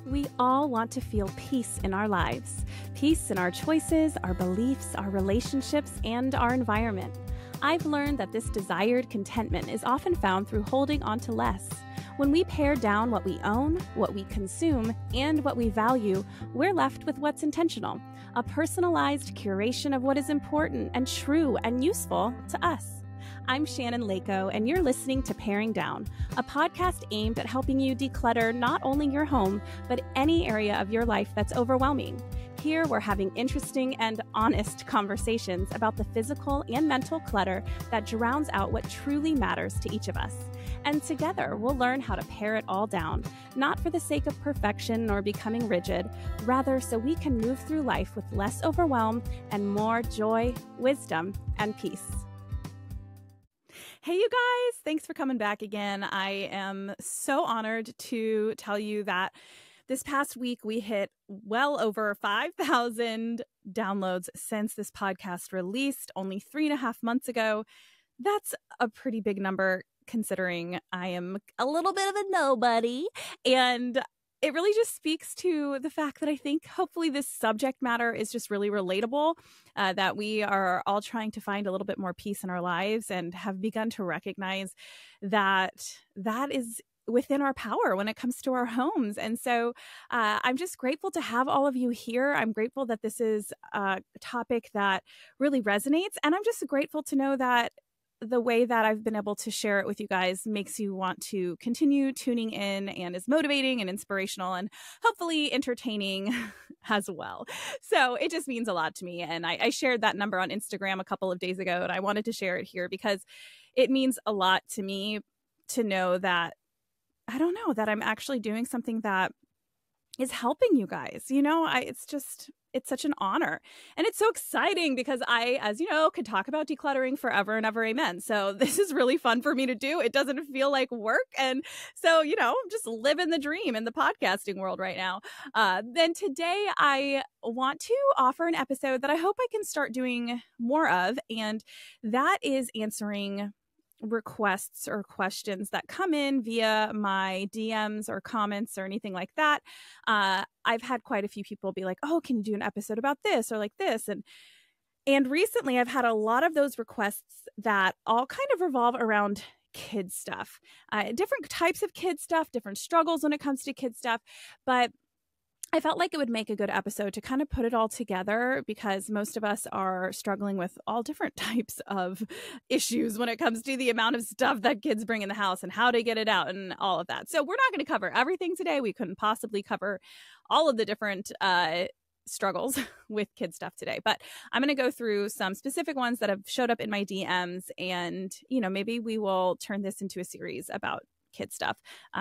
We all want to feel peace in our lives. Peace in our choices, our beliefs, our relationships, and our environment. I've learned that this desired contentment is often found through holding on to less. When we pare down what we own, what we consume, and what we value, we're left with what's intentional, a personalized curation of what is important and true and useful to us. I'm Shannon Leyko, and you're listening to Paring Down, a podcast aimed at helping you declutter not only your home, but any area of your life that's overwhelming. Here, we're having interesting and honest conversations about the physical and mental clutter that drowns out what truly matters to each of us. And together, we'll learn how to pare it all down, not for the sake of perfection or becoming rigid, rather so we can move through life with less overwhelm and more joy, wisdom, and peace. Hey, you guys, thanks for coming back again. I am so honored to tell you that this past week we hit well over 5,000 downloads since this podcast released only 3.5 months ago. That's a pretty big number considering I am a little bit of a nobody. And it really just speaks to the fact that I think hopefully this subject matter is just really relatable, that we are all trying to find a little bit more peace in our lives and have begun to recognize that that is within our power when it comes to our homes. And so I'm just grateful to have all of you here. I'm grateful that this is a topic that really resonates. And I'm just grateful to know that the way that I've been able to share it with you guys makes you want to continue tuning in and is motivating and inspirational and hopefully entertaining as well. So it just means a lot to me. And I shared that number on Instagram a couple of days ago, and I wanted to share it here because it means a lot to me to know that, I don't know, that I'm actually doing something that is helping you guys. You know, it's such an honor. And it's so exciting because I, as you know, could talk about decluttering forever and ever. Amen. So this is really fun for me to do. It doesn't feel like work. And so, you know, I'm just living the dream in the podcasting world right now. Then today I want to offer an episode that I hope I can start doing more of. And that is answering requests or questions that come in via my DMs or comments or anything like that. I've had quite a few people be like, oh, can you do an episode about this or like this? And recently I've had a lot of those requests that all kind of revolve around kid stuff, different types of kid stuff, different struggles when it comes to kid stuff. But I felt like it would make a good episode to kind of put it all together because most of us are struggling with all different types of issues when it comes to the amount of stuff that kids bring in the house and how to get it out and all of that. So we're not going to cover everything today. We couldn't possibly cover all of the different struggles with kid stuff today, but I'm going to go through some specific ones that have showed up in my DMs, and, you know, maybe we will turn this into a series about kid stuff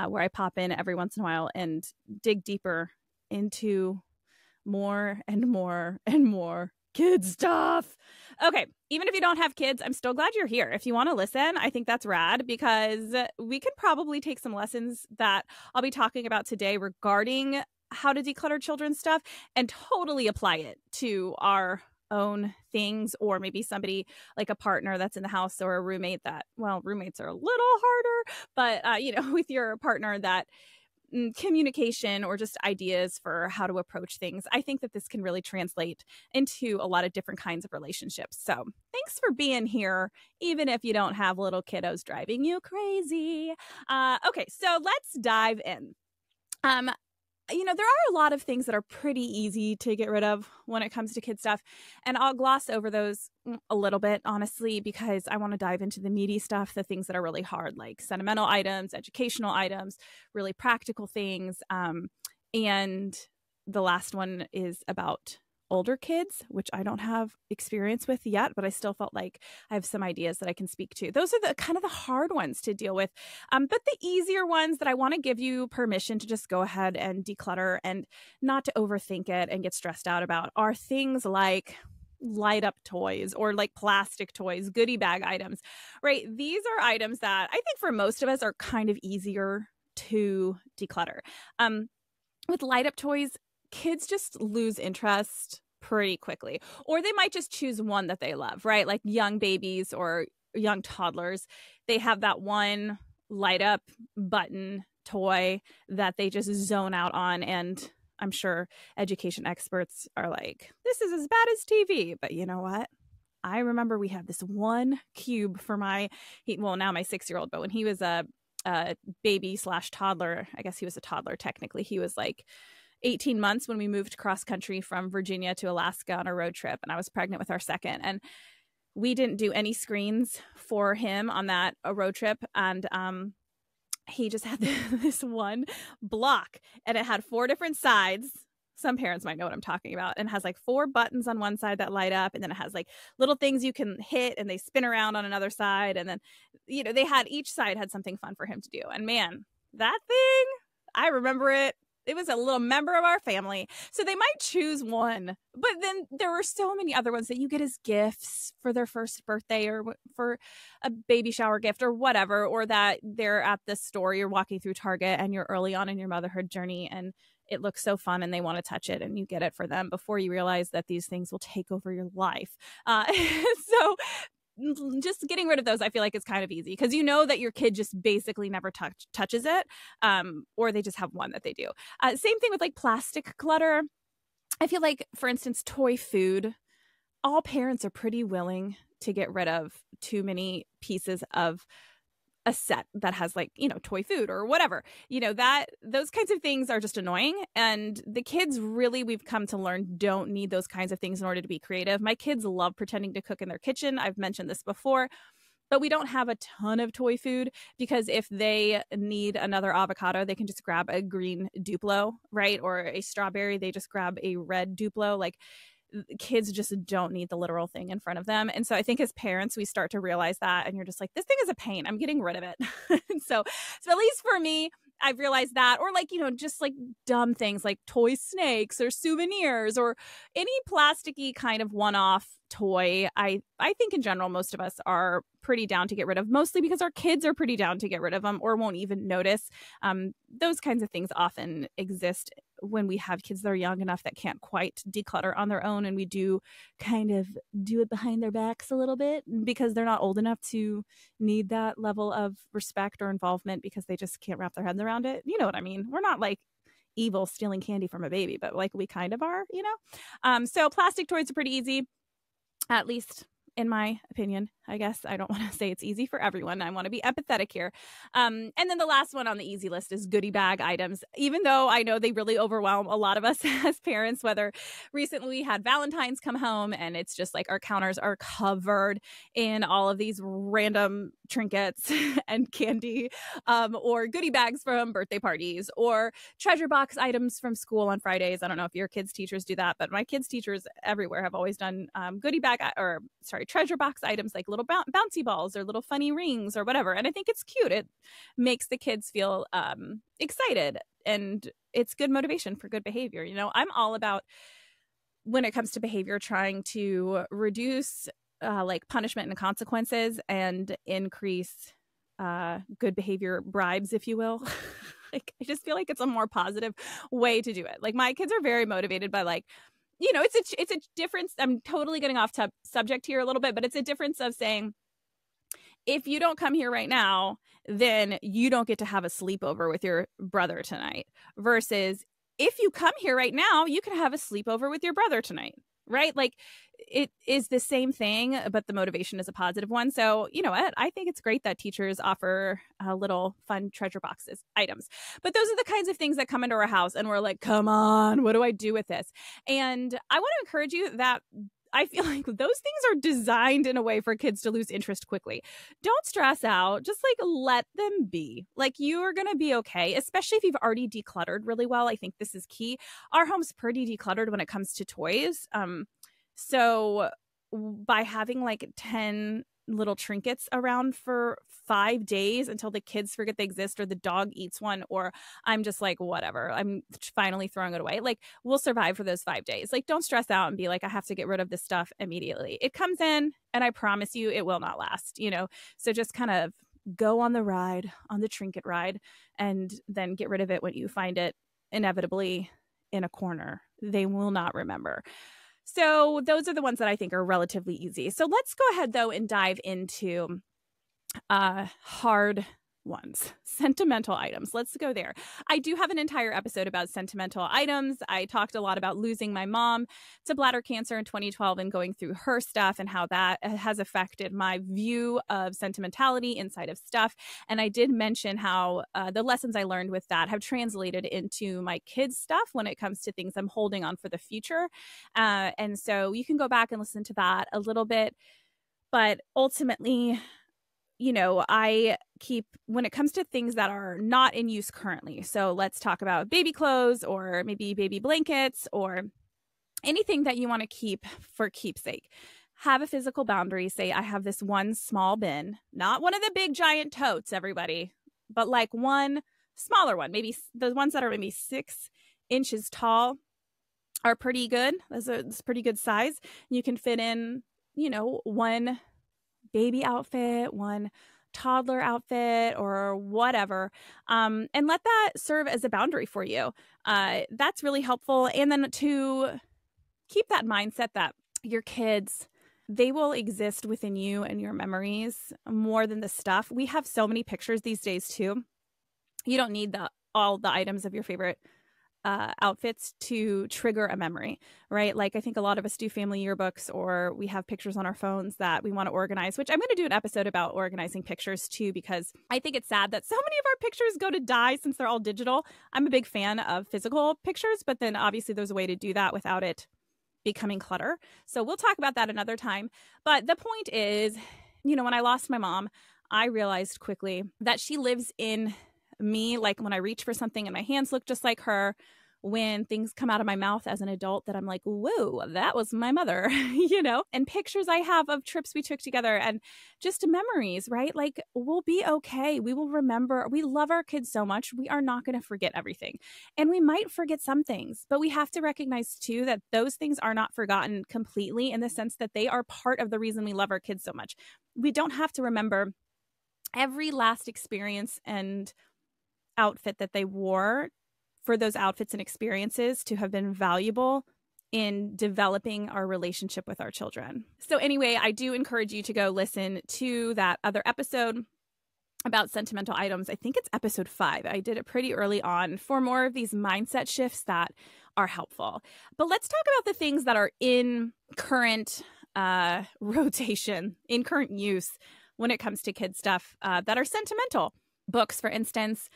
where I pop in every once in a while and dig deeper into more and more and more kid stuff. Okay, even if you don't have kids, I'm still glad you're here. If you want to listen, I think that's rad because we could probably take some lessons that I'll be talking about today regarding how to declutter children's stuff and totally apply it to our own things, or maybe somebody like a partner that's in the house or a roommate that, well, roommates are a little harder, but you know, with your partner that communication or just ideas for how to approach things. I think that this can really translate into a lot of different kinds of relationships. So thanks for being here, even if you don't have little kiddos driving you crazy. Okay, so let's dive in. You know, there are a lot of things that are pretty easy to get rid of when it comes to kid stuff. And I'll gloss over those a little bit, honestly, because I want to dive into the meaty stuff, the things that are really hard, like sentimental items, educational items, really practical things. And the last one is about older kids, which I don't have experience with yet, but I still felt like I have some ideas that I can speak to. Those are the kind of the hard ones to deal with. But the easier ones that I want to give you permission to just go ahead and declutter and not to overthink it and get stressed out about are things like light up toys or like plastic toys, goodie bag items, right? These are items that I think for most of us are kind of easier to declutter. With light up toys, kids just lose interest pretty quickly, or they might just choose one that they love, right? Like young babies or young toddlers, they have that one light up button toy that they just zone out on. And I'm sure education experts are like, this is as bad as TV. But you know what? I remember we had this one cube for now my 6-year-old, but when he was a baby / toddler, I guess he was a toddler technically. He was like 18 months when we moved cross country from Virginia to Alaska on a road trip, and I was pregnant with our second. And we didn't do any screens for him on that road trip. And he just had this one block, and it had 4 different sides. Some parents might know what I'm talking about. And has like 4 buttons on one side that light up. And then it has like little things you can hit and they spin around on another side. And then, each side had something fun for him to do. And man, that thing, I remember it. It was a little member of our family. So they might choose one, but then there were so many other ones that you get as gifts for their first birthday or for a baby shower gift or whatever, or that they're at the store, you're walking through Target and you're early on in your motherhood journey and it looks so fun and they want to touch it and you get it for them before you realize that these things will take over your life. So just getting rid of those, I feel like, is kind of easy because you know that your kid just basically never touches it, or they just have one that they do. Same thing with like plastic clutter. I feel like, for instance, toy food, all parents are pretty willing to get rid of too many pieces of a set that has like, toy food or whatever, that those kinds of things are just annoying. And the kids really, we've come to learn, don't need those kinds of things in order to be creative. My kids love pretending to cook in their kitchen. I've mentioned this before, but we don't have a ton of toy food because if they need another avocado, they can just grab a green Duplo, right? Or a strawberry, they just grab a red Duplo. Like, kids just don't need the literal thing in front of them. And so I think as parents, we start to realize that, and you're just like, this thing is a pain. I'm getting rid of it. so at least for me, I've realized that, or like, just like dumb things like toy snakes or souvenirs or any plasticky kind of one-off toy. I think in general, most of us are pretty down to get rid of, mostly because our kids are pretty down to get rid of them or won't even notice. Those kinds of things often exist when we have kids that are young enough that can't quite declutter on their own, and we do kind of do it behind their backs a little bit because they're not old enough to need that level of respect or involvement because they just can't wrap their heads around it. You know what I mean? We're not like evil stealing candy from a baby, but like we kind of are, So plastic toys are pretty easy, at least in my opinion. I guess I don't want to say it's easy for everyone. I want to be empathetic here. And then the last one on the easy list is goodie bag items, even though I know they really overwhelm a lot of us as parents, whether recently we had Valentine's come home and it's just like our counters are covered in all of these random trinkets and candy, or goodie bags from birthday parties or treasure box items from school on Fridays. I don't know if your kids' teachers do that, but my kids' teachers everywhere have always done treasure box items like little bouncy balls or little funny rings or whatever. And I think it's cute. It makes the kids feel excited, and it's good motivation for good behavior. I'm all about, when it comes to behavior, trying to reduce like punishment and consequences and increase good behavior bribes, if you will. Like, I just feel like it's a more positive way to do it. Like, my kids are very motivated by like, it's a difference. I'm totally getting off subject here a little bit, but it's a difference of saying, if you don't come here right now, then you don't get to have a sleepover with your brother tonight, versus if you come here right now, you can have a sleepover with your brother tonight, right? Like, it is the same thing, but the motivation is a positive one. So, you know what? I think it's great that teachers offer little fun treasure boxes items. But those are the kinds of things that come into our house and we're like, come on, what do I do with this? And I want to encourage you that I feel like those things are designed in a way for kids to lose interest quickly. Don't stress out. Just like let them be. Like, you are going to be okay, especially if you've already decluttered really well. I think this is key. Our home's pretty decluttered when it comes to toys. So by having like 10 little trinkets around for 5 days until the kids forget they exist or the dog eats one, or I'm just like, whatever, I'm finally throwing it away. Like, we'll survive for those 5 days. Like, don't stress out and be like, I have to get rid of this stuff immediately. It comes in and I promise you it will not last, So just kind of go on the ride, on the trinket ride, and then get rid of it when you find it inevitably in a corner. They will not remember. So those are the ones that I think are relatively easy. So let's go ahead, though, and dive into hard ones, sentimental items. Let's go there. I do have an entire episode about sentimental items. I talked a lot about losing my mom to bladder cancer in 2012 and going through her stuff and how that has affected my view of sentimentality inside of stuff. And I did mention how the lessons I learned with that have translated into my kids' stuff when it comes to things I'm holding on for the future. And so you can go back and listen to that a little bit. But ultimately, I keep, when it comes to things that are not in use currently. So let's talk about baby clothes or maybe baby blankets or anything that you want to keep for keepsake. Have a physical boundary. Say, I have this one small bin, not one of the big giant totes, everybody, but like one smaller one. Maybe the ones that are maybe 6 inches tall are pretty good. That's a pretty good size. You can fit in, one baby outfit, one toddler outfit, or whatever, and let that serve as a boundary for you. That's really helpful. And then to keep that mindset that your kids, they will exist within you and your memories more than the stuff. We have so many pictures these days too. You don't need all the items of your favorite outfits to trigger a memory, right? Like I think a lot of us do family yearbooks, or we have pictures on our phones that we want to organize, which I'm going to do an episode about organizing pictures too, because I think it's sad that so many of our pictures go to die since they're all digital. I'm a big fan of physical pictures, but then obviously there's a way to do that without it becoming clutter. So we'll talk about that another time. But the point is, when I lost my mom, I realized quickly that she lives in me. Like when I reach for something and my hands look just like her, when things come out of my mouth as an adult that I'm like, whoa, that was my mother, and pictures I have of trips we took together and just memories, right? Like we'll be okay. We will remember. We love our kids so much. We are not going to forget everything. And we might forget some things, but we have to recognize too that those things are not forgotten completely, in the sense that they are part of the reason we love our kids so much. We don't have to remember every last experience and outfit that they wore for those outfits and experiences to have been valuable in developing our relationship with our children. So anyway, I do encourage you to go listen to that other episode about sentimental items. I think it's episode 5. I did it pretty early on for more of these mindset shifts that are helpful. But let's talk about the things that are in current rotation, in current use when it comes to kid stuff that are sentimental. Books, for instance,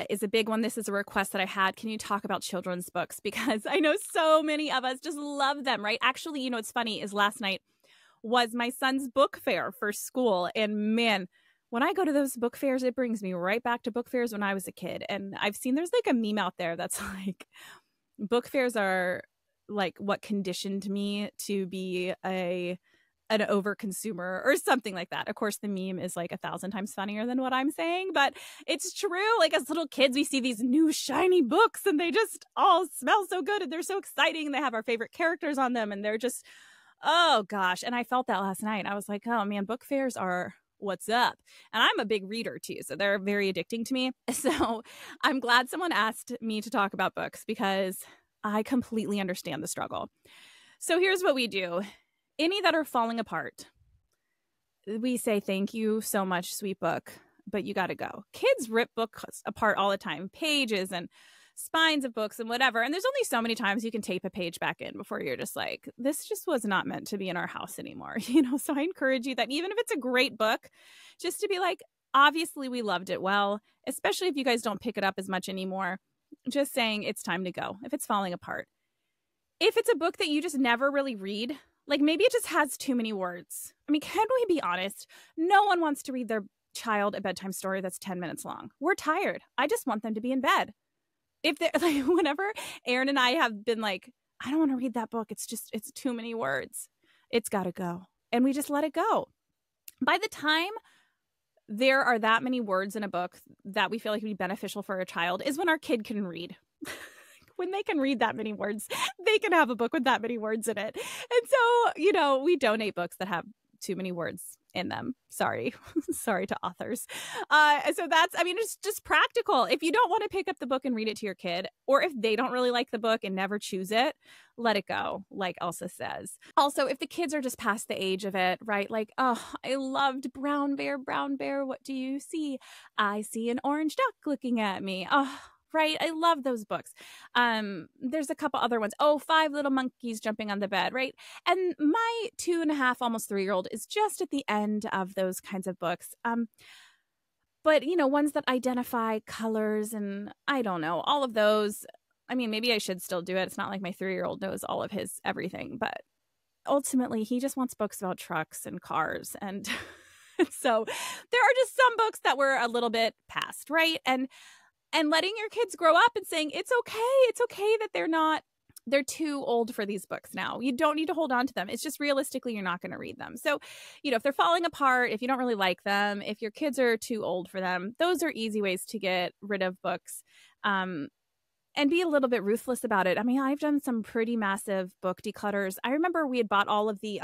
is a big one. This is a request that I had. Can you talk about children's books? Because I know so many of us just love them, right? Actually, what's funny is last night was my son's book fair for school. And man, when I go to those book fairs, it brings me right back to book fairs when I was a kid. And I've seen there's like a meme out there that's like, book fairs are like what conditioned me to be an overconsumer or something like that. Of course, the meme is like 1,000 times funnier than what I'm saying, but it's true. Like as little kids, we see these new shiny books and they just all smell so good and they're so exciting. They have our favorite characters on them and they're just, oh gosh. And I felt that last night. I was like, oh man, book fairs are what's up. And I'm a big reader too, so they're very addicting to me. So I'm glad someone asked me to talk about books because I completely understand the struggle. So here's what we do. Any that are falling apart, we say, thank you so much, sweet book, but you got to go. Kids rip books apart all the time, pages and spines of books and whatever. And there's only so many times you can tape a page back in before you're just like, this just was not meant to be in our house anymore. So I encourage you that even if it's a great book, just to be like, obviously we loved it well, especially if you guys don't pick it up as much anymore, just saying it's time to go if it's falling apart. If it's a book that you just never really read, like maybe it just has too many words. I mean, can we be honest? No one wants to read their child a bedtime story that's 10 minutes long. We're tired. I just want them to be in bed. If they're like, whenever Aaron and I have been like, I don't want to read that book. It's too many words. It's got to go. And we just let it go. By the time there are that many words in a book that we feel like would be beneficial for a child is when our kid can read. When they can read that many words, they can have a book with that many words in it. And so, we donate books that have too many words in them. Sorry. Sorry to authors. So that's, I mean, it's just practical. If you don't want to pick up the book and read it to your kid, or if they don't really like the book and never choose it, let it go, like Elsa says. Also, if the kids are just past the age of it, right? Like, oh, I loved Brown Bear, what do you see? I see an orange duck looking at me. Oh, right. I love those books. There's a couple other ones. Oh, 5 Little Monkeys Jumping on the Bed, right? And my 2.5, almost 3-year-old is just at the end of those kinds of books. But, you know, ones that identify colors and I don't know, all of those. I mean, maybe I should still do it. It's not like my 3-year-old knows all of his everything, but ultimately he just wants books about trucks and cars. And so there are just some books that were a little bit past, right? And letting your kids grow up and saying, it's okay that they're too old for these books now. You don't need to hold on to them. It's just realistically, you're not going to read them. So, you know, if they're falling apart, if you don't really like them, if your kids are too old for them, those are easy ways to get rid of books. And be a little bit ruthless about it. I mean, I've done some pretty massive book declutters. I remember we had bought all of the,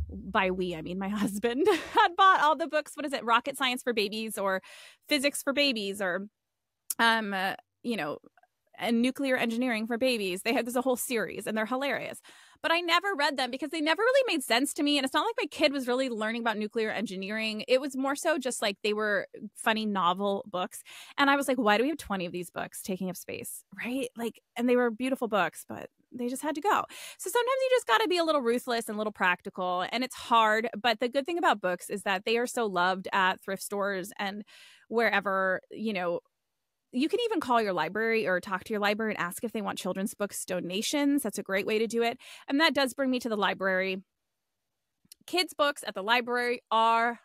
by we, I mean my husband had bought all the books. What is it? Rocket Science for Babies or Physics for Babies or, you know, and Nuclear Engineering for Babies. There's a whole series and they're hilarious. But I never read them because they never really made sense to me. And it's not like my kid was really learning about nuclear engineering. It was more so just like they were funny novel books. And I was like, why do we have 20 of these books taking up space? Right? Like, and they were beautiful books, but they just had to go. So sometimes you just got to be a little ruthless and a little practical. And it's hard. But the good thing about books is that they are so loved at thrift stores and wherever, you know. You can even call your library or talk to your library and ask if they want children's books donations. That's a great way to do it. And that does bring me to the library. Kids' books at the library are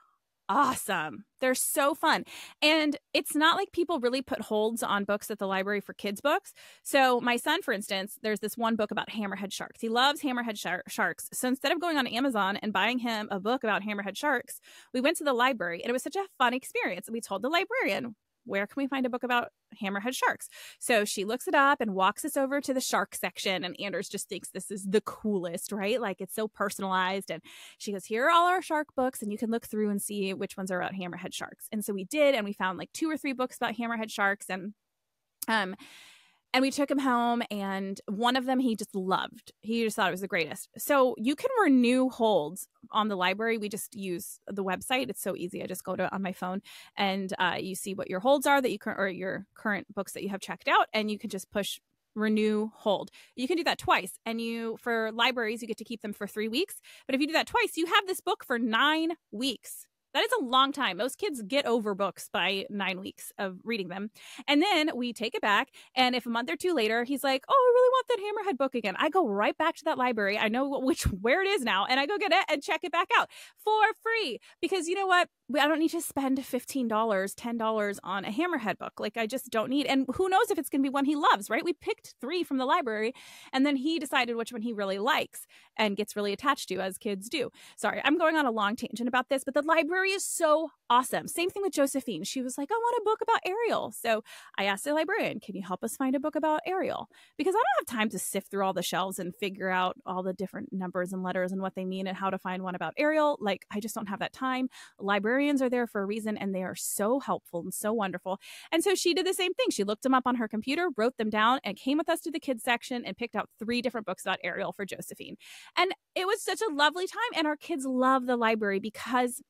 awesome. They're so fun. And it's not like people really put holds on books at the library for kids' books. So my son, for instance, there's this one book about hammerhead sharks. He loves hammerhead sharks. So instead of going on Amazon and buying him a book about hammerhead sharks, we went to the library and it was such a fun experience. And we told the librarian, where can we find a book about hammerhead sharks? So she looks it up and walks us over to the shark section. And Anders just thinks this is the coolest, right? Like it's so personalized. And she goes, here are all our shark books. And you can look through and see which ones are about hammerhead sharks. And so we did. And we found like 2 or 3 books about hammerhead sharks. And we took him home, and one of them he just loved. He just thought it was the greatest. So you can renew holds on the library. We just use the website. It's so easy. I just go to on my phone, and you see what your holds are that you or your current books that you have checked out, and you can just push renew hold. You can do that twice, and for libraries you get to keep them for 3 weeks. But if you do that twice, you have this book for 9 weeks. That is a long time. Most kids get over books by 9 weeks of reading them. And then we take it back. And if a month or 2 later, he's like, oh, I really want that hammerhead book again. I go right back to that library. I know where it is now. And I go get it and check it back out for free. Because you know what? I don't need to spend $15, $10 on a hammerhead book. Like I just don't need. And who knows if it's going to be one he loves, right? We picked 3 from the library. And then he decided which one he really likes and gets really attached to, as kids do. Sorry, I'm going on a long tangent about this, but the library is so awesome. Same thing with Josephine. She was like, I want a book about Ariel. So I asked the librarian, can you help us find a book about Ariel? Because I don't have time to sift through all the shelves and figure out all the different numbers and letters and what they mean and how to find one about Ariel. Like, I just don't have that time. Librarians are there for a reason, and they are so helpful and so wonderful. And so she did the same thing. She looked them up on her computer, wrote them down, and came with us to the kids section and picked out 3 different books about Ariel for Josephine. And it was such a lovely time. And our kids love the library because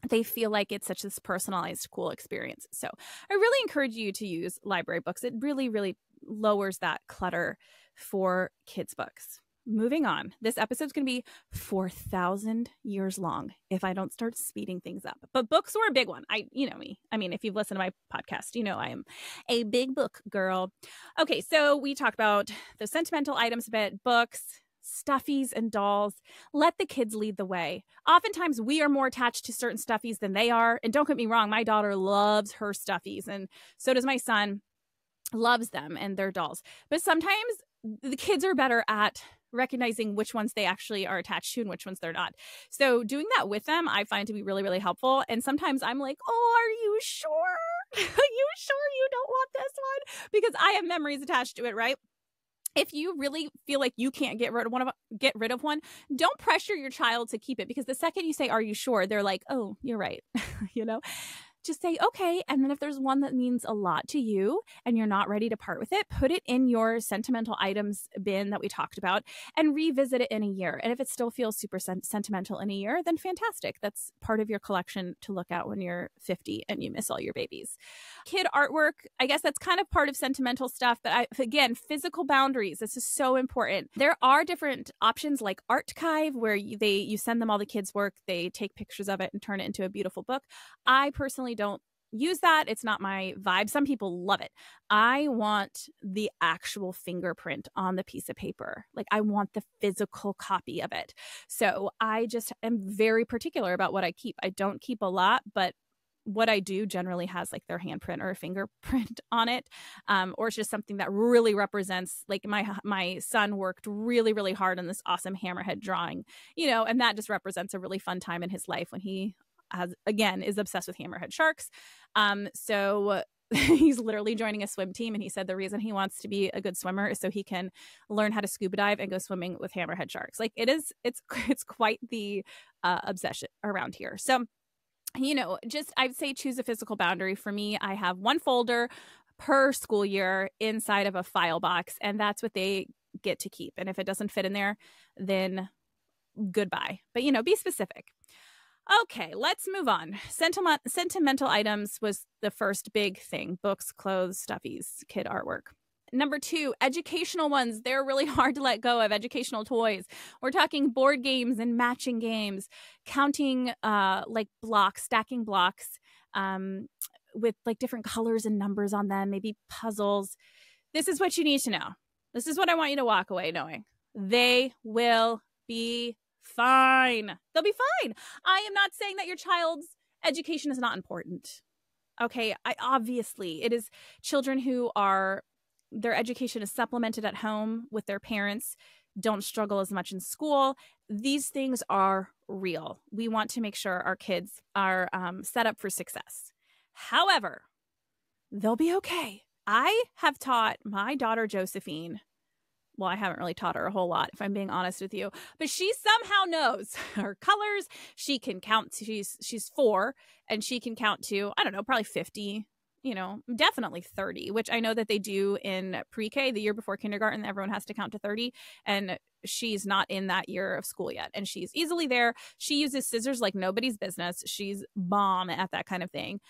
they feel like it's such this personalized, cool experience. So I really encourage you to use library books. It really, really lowers that clutter for kids' books. Moving on. This episode's going to be 4,000 years long if I don't start speeding things up. But books were a big one. You know me. I mean, if you've listened to my podcast, you know I am a big book girl. Okay, so we talked about the sentimental items a bit, books, stuffies, and dolls. Let the kids lead the way. Oftentimes, we are more attached to certain stuffies than they are. And don't get me wrong, my daughter loves her stuffies, and so does my son. Loves them and their dolls. But sometimes the kids are better at recognizing which ones they actually are attached to and which ones they're not. So doing that with them, I find to be really, really helpful. And sometimes I'm like, oh, are you sure? Are you sure you don't want this one? Because I have memories attached to it, right? If you really feel like you can't get rid of one, don't pressure your child to keep it, because the second you say, "Are you sure?" they're like, "Oh, you're right." you know? Just say, okay. And then if there's one that means a lot to you and you're not ready to part with it, put it in your sentimental items bin that we talked about and revisit it in a year. And if it still feels super sentimental in a year, then fantastic. That's part of your collection to look at when you're 50 and you miss all your babies. Kid artwork, I guess that's kind of part of sentimental stuff. But again, physical boundaries. This is so important. There are different options like Archive, where you send them all the kids' work, they take pictures of it and turn it into a beautiful book. I personally don't use that. It's not my vibe. Some people love it. I want the actual fingerprint on the piece of paper. Like, I want the physical copy of it. So I just am very particular about what I keep. I don't keep a lot, but what I do generally has like their handprint or a fingerprint on it, or it's just something that really represents, like, my son worked really, really hard on this awesome hammerhead drawing, and that just represents a really fun time in his life when he is obsessed with hammerhead sharks. So he's literally joining a swim team, and he said the reason he wants to be a good swimmer is so he can learn how to scuba dive and go swimming with hammerhead sharks. Like, it's quite the obsession around here. So, just I'd say choose a physical boundary. For me, I have one folder per school year inside of a file box, and that's what they get to keep. And if it doesn't fit in there, then goodbye. But, be specific. Okay, let's move on. Sentimental items was the first big thing. Books, clothes, stuffies, kid artwork. Number 2, educational ones. They're really hard to let go of. Educational toys. We're talking board games and matching games, counting like blocks, stacking blocks with like different colors and numbers on them, maybe puzzles. This is what you need to know. This is what I want you to walk away knowing. They will be fine. They'll be fine. I am not saying that your child's education is not important. Okay, obviously it is. Children who are, their education is supplemented at home with their parents, don't struggle as much in school. These things are real. We want to make sure our kids are set up for success. However, they'll be okay. I have taught my daughter Josephine, well, I haven't really taught her a whole lot, if I'm being honest with you, but she somehow knows her colors. She can count. She's 4, and she can count to, I don't know, probably 50, definitely 30, which I know that they do in pre-K, the year before kindergarten. Everyone has to count to 30, and she's not in that year of school yet, and she's easily there. She uses scissors like nobody's business. She's bomb at that kind of thing.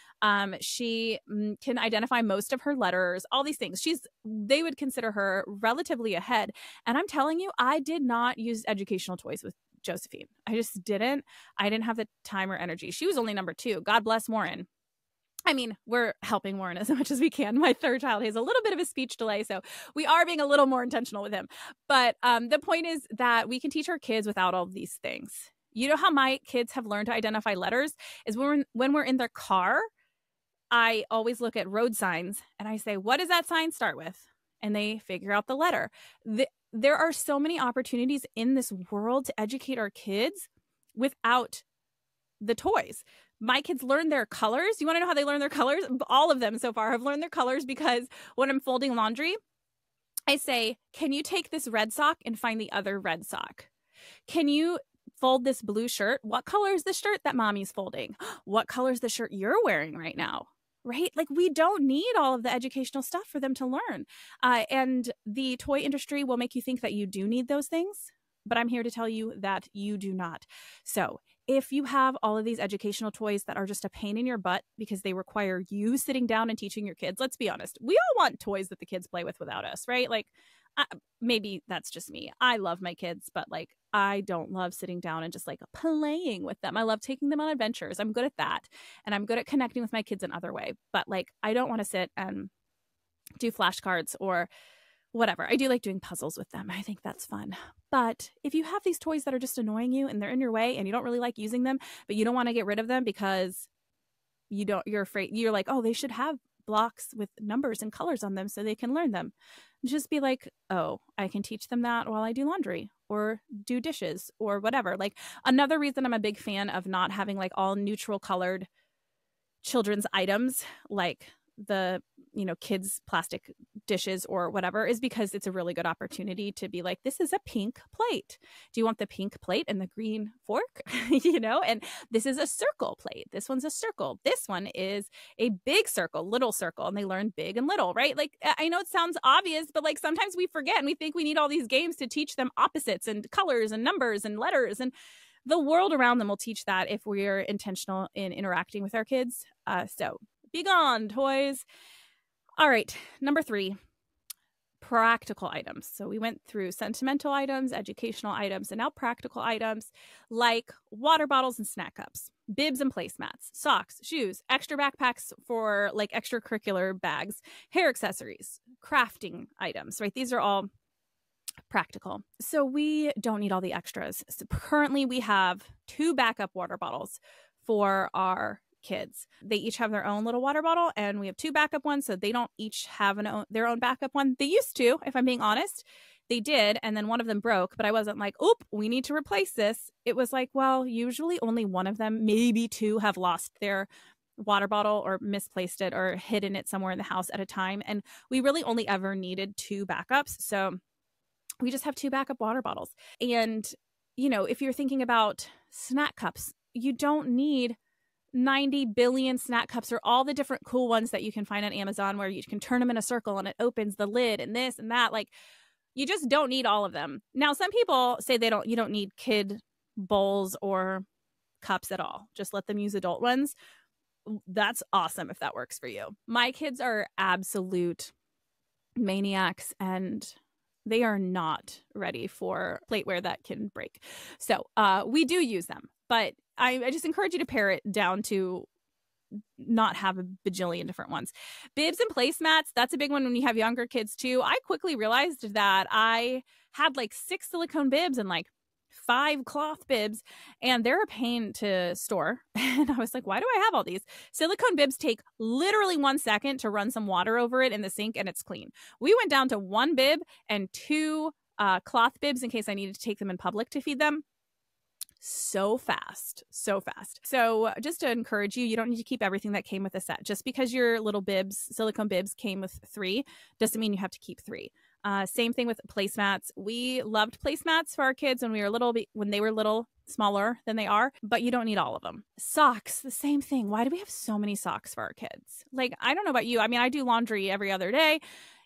She can identify most of her letters, all these things. They would consider her relatively ahead. And I'm telling you, I did not use educational toys with Josephine. I just didn't. I didn't have the time or energy. She was only number 2. God bless Warren. I mean, we're helping Warren as much as we can. My third child has a little bit of a speech delay, so we are being a little more intentional with him. But the point is that we can teach our kids without all of these things. You know how my kids have learned to identify letters is when we're in their car, I always look at road signs and I say, what does that sign start with? And they figure out the letter. There are so many opportunities in this world to educate our kids without the toys. My kids learn their colors. You want to know how they learn their colors? All of them so far have learned their colors because when I'm folding laundry, I say, can you take this red sock and find the other red sock? Can you fold this blue shirt? What color is the shirt that mommy's folding? What color is the shirt you're wearing right now? Right? Like, we don't need all of the educational stuff for them to learn. And the toy industry will make you think that you do need those things, but I'm here to tell you that you do not. So if you have all of these educational toys that are just a pain in your butt because they require you sitting down and teaching your kids, let's be honest, we all want toys that the kids play with without us, right? Like, maybe that's just me. I love my kids, but like, I don't love sitting down and just like playing with them. I love taking them on adventures. I'm good at that. And I'm good at connecting with my kids in other way. But like, I don't want to sit and do flashcards or whatever. I do like doing puzzles with them. I think that's fun. But if you have these toys that are just annoying you and they're in your way and you don't really like using them, but you don't want to get rid of them because you're afraid, you're like, oh, they should have blocks with numbers and colors on them so they can learn them. Just be like, oh, I can teach them that while I do laundry or do dishes or whatever. Like, another reason I'm a big fan of not having like all neutral colored children's items, like the, kids' plastic dishes or whatever is because it's a really good opportunity to be like, this is a pink plate. Do you want the pink plate and the green fork? And this is a circle plate. This one's a circle. This one is a big circle, little circle. And they learn big and little, right? Like, I know it sounds obvious, but like sometimes we forget and we think we need all these games to teach them opposites and colors and numbers and letters, and the world around them will teach that if we're intentional in interacting with our kids. So be gone, toys. All right, number 3, practical items. So we went through sentimental items, educational items, and now practical items like water bottles and snack cups, bibs and placemats, socks, shoes, extra backpacks for like extracurricular bags, hair accessories, crafting items, right? These are all practical. So we don't need all the extras. So currently we have 2 backup water bottles for our kids. They each have their own little water bottle, and we have 2 backup ones, so they don't each have their own backup one. They used to, if I'm being honest. They did, and then one of them broke, but I wasn't like, oop, we need to replace this. It was like, well, usually only one of them, maybe 2, have lost their water bottle or misplaced it or hidden it somewhere in the house at a time, and we really only ever needed 2 backups, so we just have 2 backup water bottles. And, if you're thinking about snack cups, you don't need 90 billion snack cups or all the different cool ones that you can find on Amazon where you can turn them in a circle and it opens the lid and this and that. Like, you just don't need all of them. Now, some people say you don't need kid bowls or cups at all. Just let them use adult ones. That's awesome if that works for you. My kids are absolute maniacs, and they are not ready for plateware that can break. So we do use them, but I just encourage you to pare it down to not have a bajillion different ones. Bibs and placemats, that's a big one when you have younger kids too. I quickly realized that I had like 6 silicone bibs and like 5 cloth bibs, and they're a pain to store. And I was like, why do I have all these? Silicone bibs take literally 1 second to run some water over it in the sink and it's clean. We went down to 1 bib and 2 cloth bibs in case I needed to take them in public to feed them. So fast. So just to encourage you, you don't need to keep everything that came with a set. Just because your little bibs, silicone bibs, came with 3 doesn't mean you have to keep 3. Same thing with placemats. We loved placemats for our kids when they were little, smaller than they are, but you don't need all of them. Socks, the same thing. Why do we have so many socks for our kids? Like, I don't know about you. I mean, I do laundry every other day.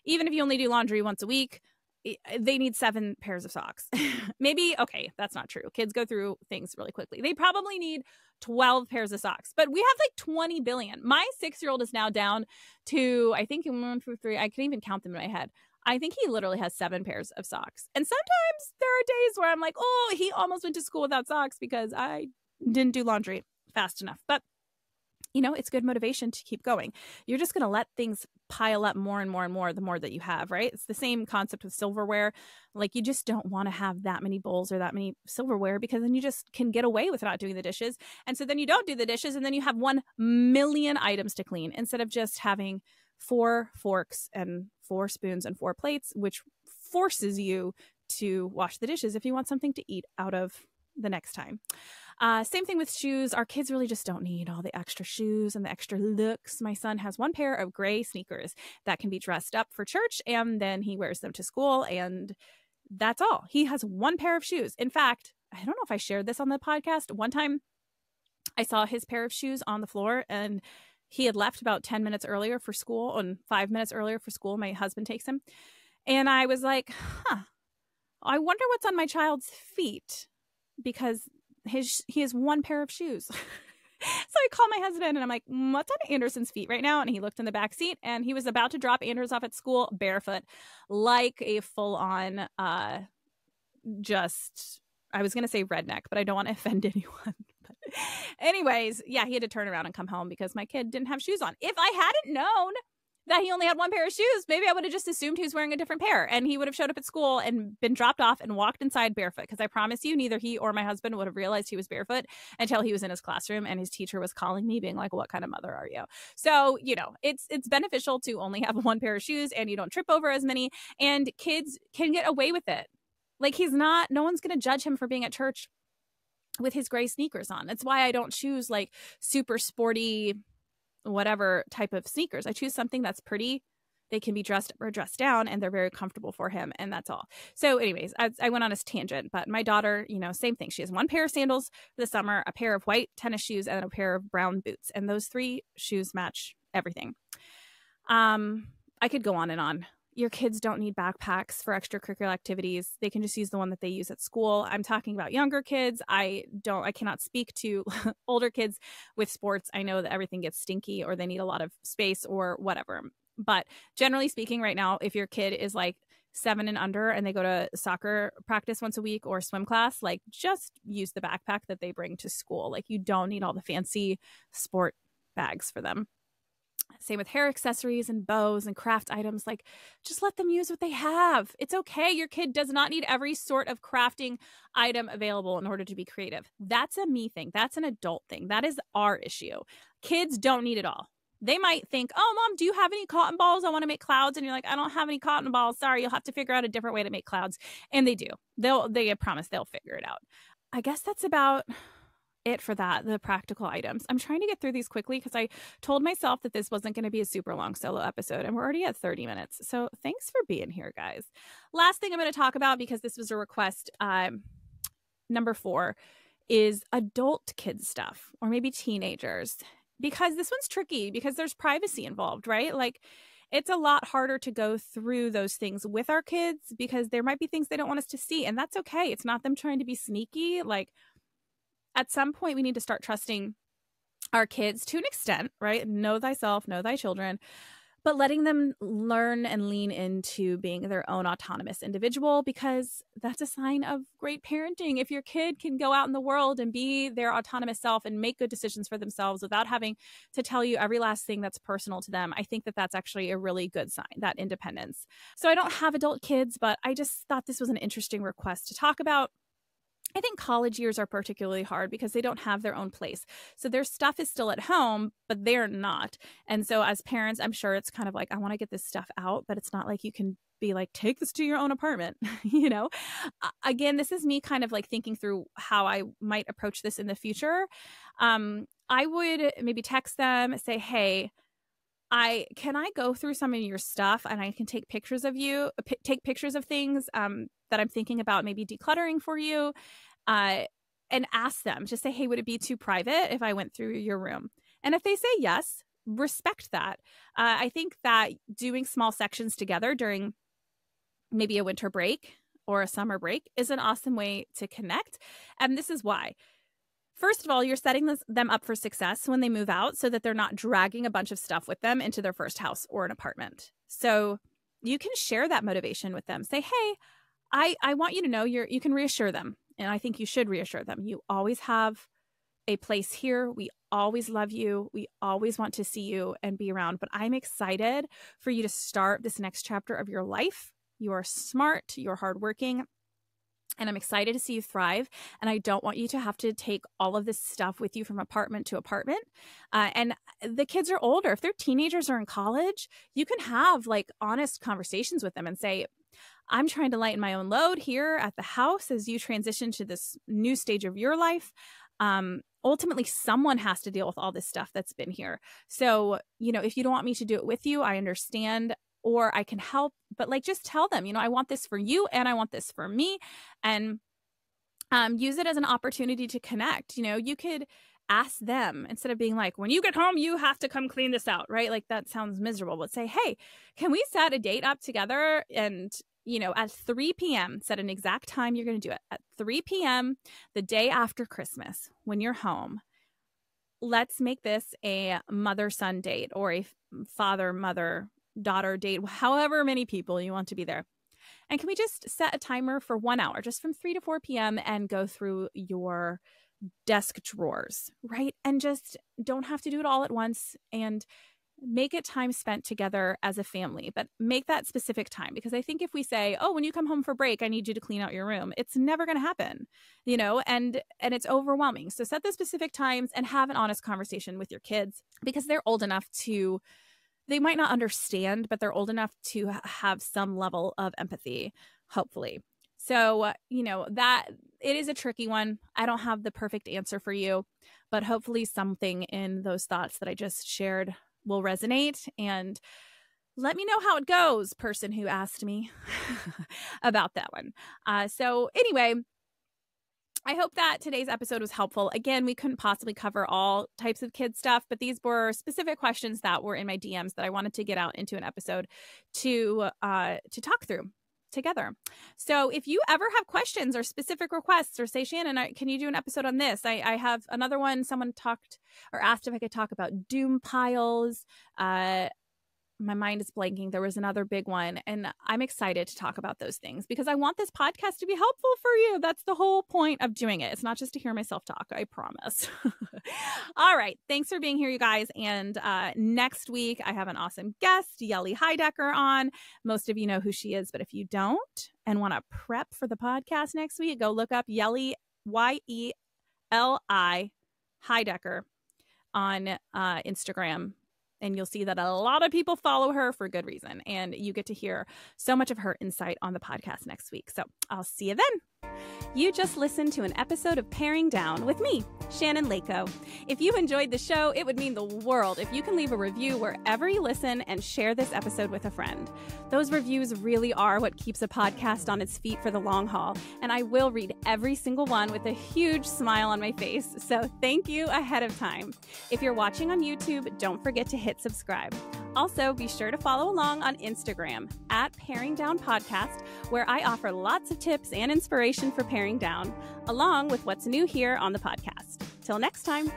Even if you only do laundry once a week, they need 7 pairs of socks. Maybe, okay, that's not true. Kids go through things really quickly. They probably need 12 pairs of socks, but we have like 20 billion. My 6-year-old is now down to, I think, 1, 2, 3. I can even count them in my head. I think he literally has 7 pairs of socks. And sometimes there are days where I'm like, oh, he almost went to school without socks because I didn't do laundry fast enough. But it's good motivation to keep going. You're just going to let things pile up more and more and more the more that you have, right? It's the same concept with silverware. Like, you just don't want to have that many bowls or that many silverware because then you just can get away with not doing the dishes. And so then you don't do the dishes and then you have 1 million items to clean instead of just having 4 forks and 4 spoons and 4 plates, which forces you to wash the dishes if you want something to eat out of the next time. Same thing with shoes. Our kids really just don't need all the extra shoes and the extra looks. My son has 1 pair of gray sneakers that can be dressed up for church, and then he wears them to school, and that's all. He has 1 pair of shoes. In fact, I don't know if I shared this on the podcast. One time I saw his pair of shoes on the floor, and he had left about 10 minutes earlier for school, and 5 minutes earlier for school. My husband takes him. And I was like, I wonder what's on my child's feet, because he has 1 pair of shoes. So I called my husband and I'm like, what's on Anderson's feet right now? And he looked in the back seat and he was about to drop Anders off at school barefoot, like a full on, I was going to say redneck, but I don't want to offend anyone. But anyways, yeah, he had to turn around and come home because my kid didn't have shoes on. If I hadn't known that he only had 1 pair of shoes, maybe I would have just assumed he was wearing a different pair, and he would have showed up at school and been dropped off and walked inside barefoot. Because I promise you, neither he or my husband would have realized he was barefoot until he was in his classroom and his teacher was calling me being like, what kind of mother are you? So, it's beneficial to only have 1 pair of shoes and you don't trip over as many, and kids can get away with it. Like, no one's going to judge him for being at church with his gray sneakers on. That's why I don't choose like super sporty whatever type of sneakers. I choose something that's pretty. They can be dressed up or dressed down, and they're very comfortable for him, and that's all. So anyways, I went on a tangent, but my daughter, same thing. She has one pair of sandals for the summer, a pair of white tennis shoes, and a pair of brown boots. And those 3 shoes match everything. I could go on and on. Your kids don't need backpacks for extracurricular activities. They can just use the one that they use at school. I'm talking about younger kids. I cannot speak to older kids with sports. I know that everything gets stinky or they need a lot of space or whatever. But generally speaking, right now, if your kid is like 7 and under and they go to soccer practice once a week or swim class, like just use the backpack that they bring to school. Like you don't need all the fancy sport bags for them. Same with hair accessories and bows and craft items. Like just let them use what they have. It's okay. Your kid does not need every sort of crafting item available in order to be creative. That's a me thing. That's an adult thing. That is our issue. Kids don't need it all. They might think, oh, Mom, do you have any cotton balls? I want to make clouds. And you're like, I don't have any cotton balls. Sorry, you'll have to figure out a different way to make clouds. And they do. They promise they'll figure it out. I guess that's about it for that, the practical items. I'm trying to get through these quickly because I told myself that this wasn't going to be a super long solo episode, and we're already at 30 minutes. So thanks for being here, guys. Last thing I'm going to talk about, because this was a request, number 4, is adult kids stuff, or maybe teenagers. Because this one's tricky because there's privacy involved, right? Like it's a lot harder to go through those things with our kids because there might be things they don't want us to see. And that's okay. It's not them trying to be sneaky. Like at some point we need to start trusting our kids to an extent, right? Know thyself, know thy children, but letting them learn and lean into being their own autonomous individual, because that's a sign of great parenting. If your kid can go out in the world and be their autonomous self and make good decisions for themselves without having to tell you every last thing that's personal to them, I think that that's actually a really good sign, that independence. So I don't have adult kids, but I just thought this was an interesting request to talk about. I think college years are particularly hard because they don't have their own place. So their stuff is still at home, but they're not. And so as parents, I'm sure it's kind of like, I want to get this stuff out, but it's not like you can be like, take this to your own apartment. Again, this is me kind of like thinking through how I might approach this in the future. I would maybe text them, say, hey, can I go through some of your stuff and I can take pictures of you, take pictures of things that I'm thinking about maybe decluttering for you, and ask them, just say, hey, would it be too private if I went through your room? And if they say yes, respect that. I think that doing small sections together during maybe a winter break or a summer break is an awesome way to connect. And this is why. First of all, you're setting them up for success when they move out so that they're not dragging a bunch of stuff with them into their first house or an apartment. So you can share that motivation with them. Say, hey, I want you to know you can reassure them. And I think you should reassure them. You always have a place here. We always love you. We always want to see you and be around. But I'm excited for you to start this next chapter of your life. You are smart. You're hardworking. And I'm excited to see you thrive. And I don't want you to have to take all of this stuff with you from apartment to apartment. And the kids are older. If they're teenagers or in college, you can have like honest conversations with them and say, I'm trying to lighten my own load here at the house as you transition to this new stage of your life. Ultimately, someone has to deal with all this stuff that's been here. So, if you don't want me to do it with you, I understand. Or I can help, but like just tell them, I want this for you and I want this for me, and use it as an opportunity to connect. You could ask them instead of being like, when you get home, you have to come clean this out, right? Like that sounds miserable, but say, hey, can we set a date up together? And, at 3 p.m., set an exact time you're going to do it. At 3 p.m., the day after Christmas, when you're home, let's make this a mother-son date or a father-mother daughter date, however many people you want to be there. And can we just set a timer for 1 hour, just from 3 to 4 p.m. and go through your desk drawers, right? And just don't have to do it all at once, and make it time spent together as a family, but make that specific time. Because I think if we say, oh, when you come home for break, I need you to clean out your room, it's never going to happen, and it's overwhelming. So set the specific times and have an honest conversation with your kids, because they're old enough to, they might not understand, but they're old enough to have some level of empathy, hopefully. So, that it is a tricky one. I don't have the perfect answer for you, but hopefully something in those thoughts that I just shared will resonate. And let me know how it goes, person who asked me about that one. So anyway, I hope that today's episode was helpful. Again, we couldn't possibly cover all types of kid stuff, but these were specific questions that were in my DMs that I wanted to get out into an episode to talk through together. So if you ever have questions or specific requests, or say, Shannon, can you do an episode on this? I have another one. Someone talked or asked if I could talk about doom piles. My mind is blanking. There was another big one, and I'm excited to talk about those things because I want this podcast to be helpful for you. That's the whole point of doing it. It's not just to hear myself talk, I promise. All right. Thanks for being here, you guys. And next week, I have an awesome guest, Yelly Heidecker, on. Most of you know who she is, but if you don't and want to prep for the podcast next week, go look up Yelly, Yeli Heidecker on Instagram. And you'll see that a lot of people follow her for good reason. And you get to hear so much of her insight on the podcast next week. So I'll see you then. You just listened to an episode of Paring Down with me, Shannon Leyko. If you enjoyed the show, it would mean the world if you can leave a review wherever you listen and share this episode with a friend. Those reviews really are what keeps a podcast on its feet for the long haul, and I will read every single one with a huge smile on my face, so thank you ahead of time. If you're watching on YouTube, don't forget to hit subscribe. Also, be sure to follow along on Instagram at Paring Down Podcast, where I offer lots of tips and inspiration for paring down, along with what's new here on the podcast. Till next time.